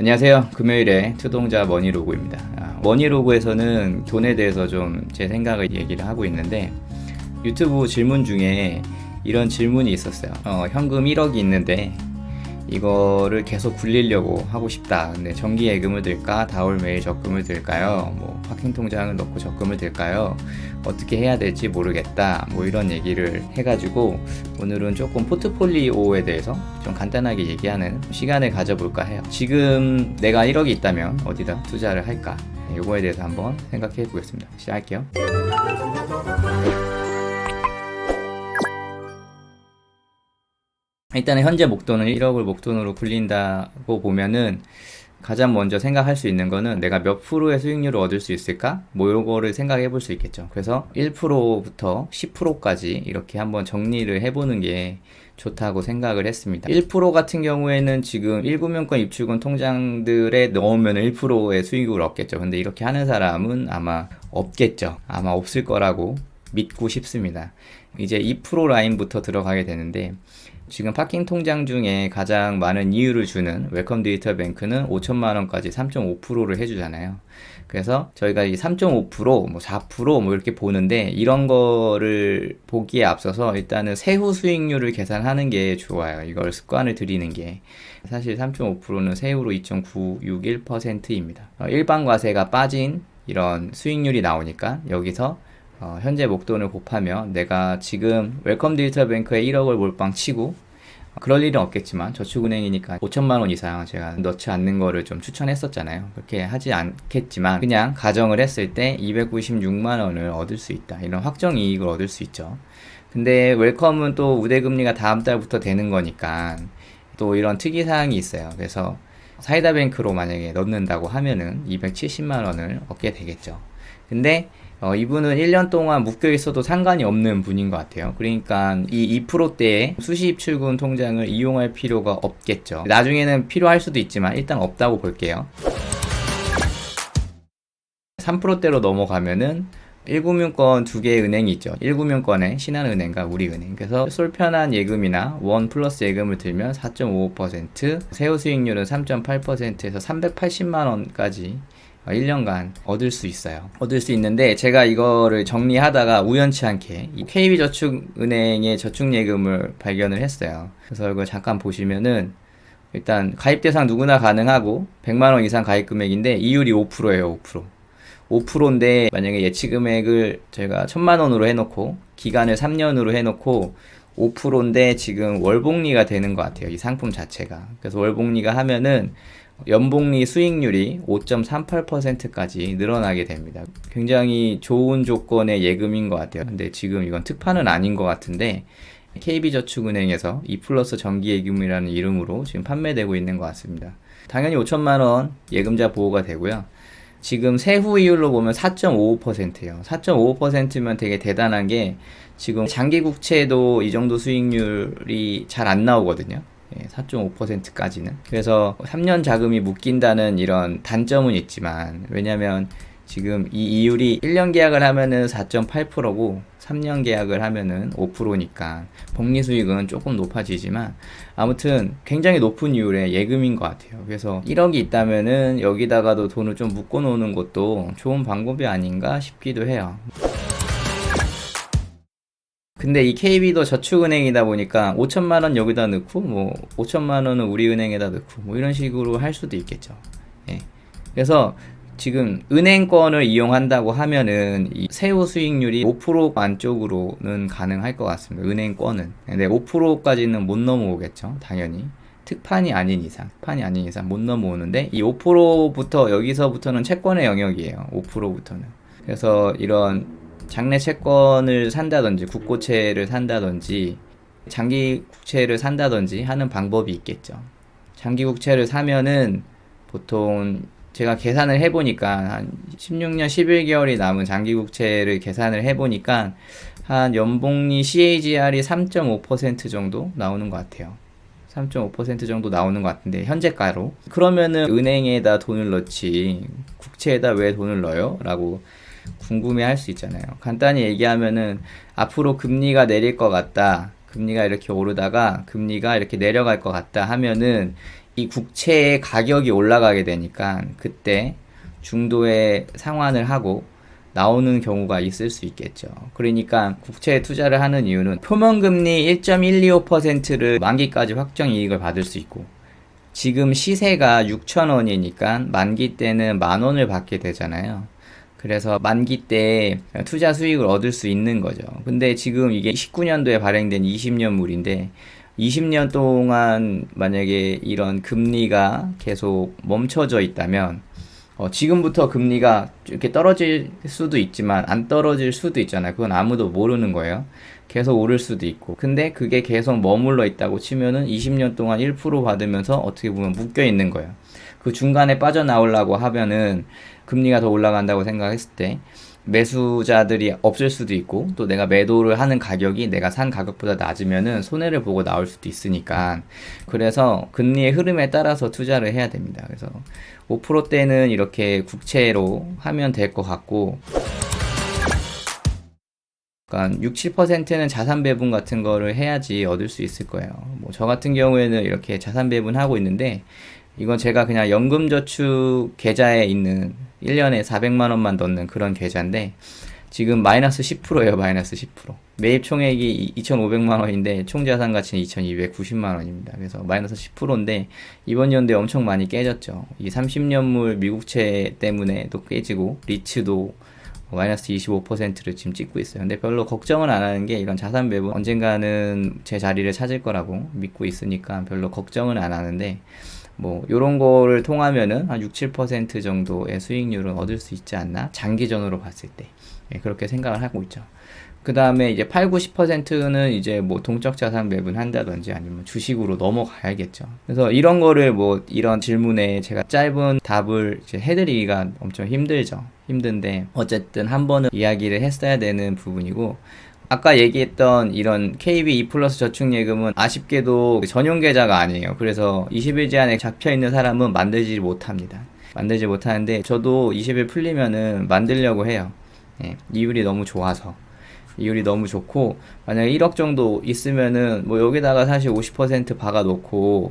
안녕하세요. 금요일에 투동자 머니로그입니다. 머니로그에서는 돈에 대해서 좀 제 생각을 얘기를 하고 있는데, 유튜브 질문 중에 이런 질문이 있었어요. 현금 1억이 있는데 이거를 계속 굴리려고 하고 싶다. 근데 정기 예금을 들까? 다월 매일 적금을 들까요? 파킹 통장을 넣고 적금을 들까요? 어떻게 해야 될지 모르겠다. 이런 얘기를 해가지고 오늘은 조금 포트폴리오에 대해서 좀 간단하게 얘기하는 시간을 가져볼까 해요. 지금 내가 1억이 있다면 어디다 투자를 할까? 이거에 대해서 한번 생각해 보겠습니다. 시작할게요. 일단은 현재 목돈은 1억을 목돈으로 굴린다고 보면은 가장 먼저 생각할 수 있는 거는 내가 몇 프로의 수익률을 얻을 수 있을까? 요거를 생각해 볼 수 있겠죠. 그래서 1%부터 10%까지 이렇게 한번 정리를 해보는 게 좋다고 생각을 했습니다. 1% 같은 경우에는 지금 1금융권 입출금 통장들에 넣으면 1%의 수익을 얻겠죠. 근데 이렇게 하는 사람은 아마 없겠죠. 아마 없을 거라고 믿고 싶습니다. 이제 2% 라인부터 들어가게 되는데, 지금 파킹 통장 중에 가장 많은 이율을 주는 웰컴 디지털 뱅크는 5천만 원까지 3.5%를 해주잖아요. 그래서 저희가 이 3.5%, 4% 이렇게 보는데, 이런 거를 보기에 앞서서 일단은 세후 수익률을 계산하는 게 좋아요. 이걸 습관을 들이는 게. 사실 3.5%는 세후로 2.961%입니다. 일반과세가 빠진 이런 수익률이 나오니까 여기서 현재 목돈을 곱하면 내가 지금 웰컴 디지털 뱅크에 1억을 몰빵 치고, 그럴 일은 없겠지만 저축은행이니까 5천만 원 이상 제가 넣지 않는 거를 좀 추천했었잖아요. 그렇게 하지 않겠지만 그냥 가정을 했을 때 296만 원을 얻을 수 있다. 이런 확정 이익을 얻을 수 있죠. 근데 웰컴은 또 우대금리가 다음 달부터 되는 거니까 또 이런 특이사항이 있어요. 그래서 사이다뱅크로 만약에 넣는다고 하면은 270만 원을 얻게 되겠죠. 근데 이분은 1년 동안 묶여 있어도 상관이 없는 분인 것 같아요. 그러니까 이 2%대의 수시입출금 통장을 이용할 필요가 없겠죠. 나중에는 필요할 수도 있지만 일단 없다고 볼게요. 3%대로 넘어가면은 1금융권 두 개의 은행이 있죠. 1금융권의 신한은행과 우리은행. 그래서 솔편한 예금이나 원 플러스 예금을 들면 4.55%, 세후 수익률은 3.8%에서 380만 원까지 1년간 얻을 수 있어요. 얻을 수 있는데, 제가 이거를 정리하다가 우연치 않게 KB저축은행의 저축예금을 발견을 했어요. 그래서 이걸 잠깐 보시면은, 일단 가입 대상 누구나 가능하고 100만원 이상 가입 금액인데 이율이 5%예요. 5%. 5%인데 만약에 예치 금액을 저희가 1000만 원으로 해놓고 기간을 3년으로 해놓고 5%인데 지금 월복리가 되는 것 같아요. 이 상품 자체가. 그래서 월복리가 하면은 연복리 수익률이 5.38%까지 늘어나게 됩니다. 굉장히 좋은 조건의 예금인 것 같아요. 근데 지금 이건 특판은 아닌 것 같은데, KB저축은행에서 2플러스 정기예금이라는 이름으로 지금 판매되고 있는 것 같습니다. 당연히 5천만 원 예금자 보호가 되고요. 지금 세후 이율로 보면 4.55%예요. 4.55%면 되게 대단한 게, 지금 장기국채도 이 정도 수익률이 잘 안 나오거든요. 4.5%까지는. 그래서 3년 자금이 묶인다는 이런 단점은 있지만, 왜냐면 지금 이 이율이 1년 계약을 하면은 4.8%고 3년 계약을 하면은 5%니까 복리 수익은 조금 높아지지만, 아무튼 굉장히 높은 이율의 예금인 것 같아요. 그래서 1억이 있다면은 여기다가도 돈을 좀 묶어 놓는 것도 좋은 방법이 아닌가 싶기도 해요. 근데 이 KB도 저축은행이다 보니까 5천만 원 여기다 넣고 5천만 원은 우리은행에다 넣고 이런 식으로 할 수도 있겠죠. 예. 그래서 지금 은행권을 이용한다고 하면은 이 세후 수익률이 5% 안쪽으로는 가능할 것 같습니다. 은행권은. 근데 5%까지는 못 넘어오겠죠. 당연히. 특판이 아닌 이상 못 넘어오는데, 이 5%부터 여기서부터는 채권의 영역이에요. 5%부터는. 그래서 이런 장내 채권을 산다든지 국고채를 산다든지 장기 국채를 산다든지 하는 방법이 있겠죠. 장기 국채를 사면은 보통 제가 계산을 해보니까 한 16년 11개월이 남은 장기 국채를 계산을 해보니까 한 연복리 CAGR이 3.5% 정도 나오는 것 같아요. 3.5% 정도 나오는 것 같은데, 현재가로. 그러면은 은행에다 돈을 넣지 국채에다 왜 돈을 넣어요? 라고 궁금해 할 수 있잖아요. 간단히 얘기하면은 앞으로 금리가 내릴 것 같다, 금리가 이렇게 오르다가 금리가 이렇게 내려갈 것 같다 하면은 이 국채의 가격이 올라가게 되니까 그때 중도에 상환을 하고 나오는 경우가 있을 수 있겠죠. 그러니까 국채에 투자를 하는 이유는 표면금리 1.125%를 만기까지 확정이익을 받을 수 있고, 지금 시세가 6,000원이니까 만기 때는 10,000원을 받게 되잖아요. 그래서 만기 때 투자 수익을 얻을 수 있는 거죠. 근데 지금 이게 19년도에 발행된 20년물인데 20년 동안 만약에 이런 금리가 계속 멈춰져 있다면 지금부터 금리가 이렇게 떨어질 수도 있지만 안 떨어질 수도 있잖아요. 그건 아무도 모르는 거예요. 계속 오를 수도 있고. 근데 그게 계속 머물러 있다고 치면은 20년 동안 1% 받으면서 어떻게 보면 묶여 있는 거예요. 그 중간에 빠져나오려고 하면은 금리가 더 올라간다고 생각했을 때 매수자들이 없을 수도 있고, 또 내가 매도를 하는 가격이 내가 산 가격보다 낮으면은 손해를 보고 나올 수도 있으니까, 그래서 금리의 흐름에 따라서 투자를 해야 됩니다. 그래서 5%대는 이렇게 국채로 하면 될 것 같고, 그러니까 6, 7%는 자산 배분 같은 거를 해야지 얻을 수 있을 거예요. 뭐 저 같은 경우에는 이렇게 자산 배분하고 있는데, 이건 제가 그냥 연금저축 계좌에 있는 1년에 400만 원만 넣는 그런 계좌인데 지금 마이너스 10%예요. 마이너스 10%. 매입 총액이 2,500만 원인데 총 자산 가치는 2,290만 원입니다. 그래서 마이너스 10%인데 이번 연도에 엄청 많이 깨졌죠. 이 30년물 미국채 때문에 또 깨지고 리츠도 마이너스 25%를 지금 찍고 있어요. 근데 별로 걱정은 안 하는 게, 이런 자산 배분 언젠가는 제 자리를 찾을 거라고 믿고 있으니까 별로 걱정은 안 하는데, 뭐 요런 거를 통하면은 한 6, 7% 정도의 수익률은 얻을 수 있지 않나? 장기전으로 봤을 때. 예, 그렇게 생각을 하고 있죠. 그 다음에 이제 8, 90%는 이제 뭐 동적 자산 매분한다든지 아니면 주식으로 넘어가야겠죠. 그래서 이런 거를 뭐 이런 질문에 제가 짧은 답을 이제 해드리기가 엄청 힘들죠. 힘든데 어쨌든 한 번은 이야기를 했어야 되는 부분이고, 아까 얘기했던 이런 KB2 플러스 저축예금은 아쉽게도 전용 계좌가 아니에요. 그래서 20일 제한에 잡혀 있는 사람은 만들지 못합니다. 만들지 못하는데 저도 20일 풀리면은 만들려고 해요. 예, 이율이 너무 좋아서. 이율이 너무 좋고, 만약에 1억 정도 있으면은 뭐 여기다가 사실 50% 박아 놓고,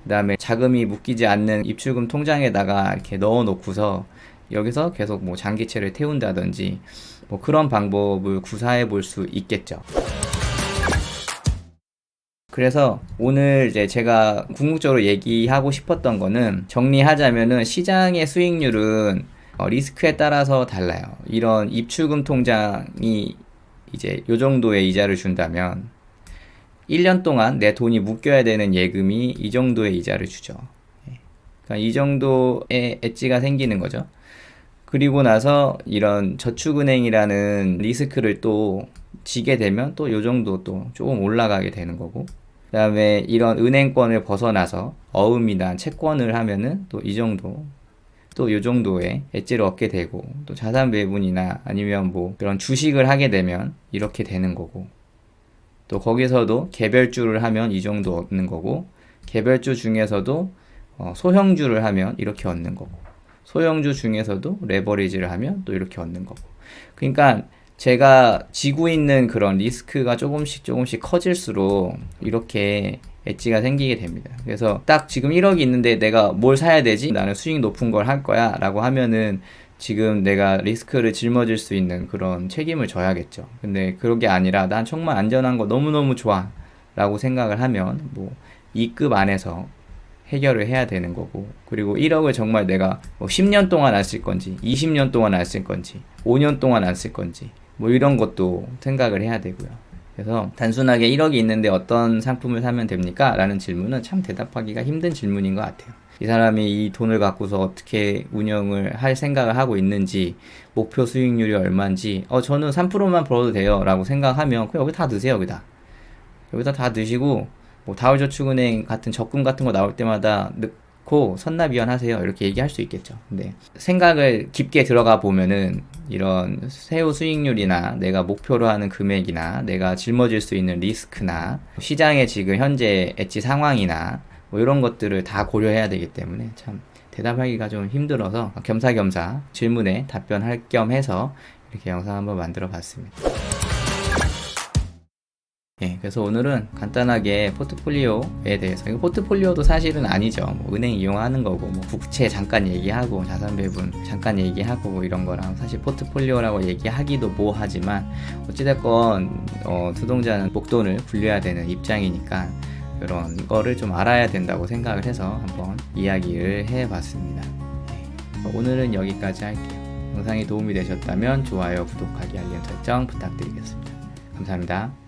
그 다음에 자금이 묶이지 않는 입출금 통장에다가 이렇게 넣어 놓고서 여기서 계속 뭐 장기채를 태운다든지 뭐 그런 방법을 구사해 볼 수 있겠죠. 그래서 오늘 이제 제가 궁극적으로 얘기하고 싶었던 거는, 정리하자면은 시장의 수익률은 리스크에 따라서 달라요. 이런 입출금 통장이 이제 요 정도의 이자를 준다면 1년 동안 내 돈이 묶여야 되는 예금이 이 정도의 이자를 주죠. 그러니까 이 정도의 엣지가 생기는 거죠. 그리고 나서 이런 저축은행이라는 리스크를 또 지게 되면 또 요 정도 또 조금 올라가게 되는 거고, 그 다음에 이런 은행권을 벗어나서 어음이나 채권을 하면은 또 이 정도, 또 요 정도의 엣지를 얻게 되고, 또 자산 배분이나 아니면 뭐 그런 주식을 하게 되면 이렇게 되는 거고, 또 거기서도 개별주를 하면 이 정도 얻는 거고, 개별주 중에서도 소형주를 하면 이렇게 얻는 거고, 소형주 중에서도 레버리지를 하면 또 이렇게 얻는 거고. 그러니까 제가 지고 있는 그런 리스크가 조금씩 커질수록 이렇게 엣지가 생기게 됩니다. 그래서 딱 지금 1억이 있는데 내가 뭘 사야 되지? 나는 수익 높은 걸 할 거야 라고 하면은 지금 내가 리스크를 짊어질 수 있는 그런 책임을 져야겠죠. 근데 그런 게 아니라 난 정말 안전한 거 너무너무 좋아 라고 생각을 하면 뭐 2급 안에서 해결을 해야 되는 거고, 그리고 1억을 정말 내가 뭐 10년 동안 안 쓸 건지 20년 동안 안 쓸 건지 5년 동안 안 쓸 건지 뭐 이런 것도 생각을 해야 되고요. 그래서 단순하게 1억이 있는데 어떤 상품을 사면 됩니까? 라는 질문은 참 대답하기가 힘든 질문인 것 같아요. 이 사람이 이 돈을 갖고서 어떻게 운영을 할 생각을 하고 있는지, 목표 수익률이 얼마인지, 저는 3%만 벌어도 돼요 라고 생각하면 그냥 여기 다 넣으세요. 여기다 다 넣으시고, 뭐 다울저축은행 같은 적금 같은 거 나올 때마다 넣고 선납이원 하세요 이렇게 얘기할 수 있겠죠. 근데 생각을 깊게 들어가 보면은 이런 세후 수익률이나 내가 목표로 하는 금액이나 내가 짊어질 수 있는 리스크나 시장의 지금 현재 엣지 상황이나 뭐 이런 것들을 다 고려해야 되기 때문에 참 대답하기가 좀 힘들어서 겸사겸사 질문에 답변할 겸 해서 이렇게 영상 한번 만들어 봤습니다. 예, 그래서 오늘은 간단하게 포트폴리오에 대해서, 이거 포트폴리오도 사실은 아니죠. 뭐 은행 이용하는 거고, 뭐 국채 잠깐 얘기하고, 자산 배분 잠깐 얘기하고, 뭐 이런 거랑 사실 포트폴리오라고 얘기하기도 뭐하지만, 어찌됐건, 투동자는 목돈을 굴려야 되는 입장이니까, 그런 거를 좀 알아야 된다고 생각을 해서 한번 이야기를 해봤습니다. 네, 오늘은 여기까지 할게요. 영상이 도움이 되셨다면 좋아요, 구독하기, 알림 설정 부탁드리겠습니다. 감사합니다.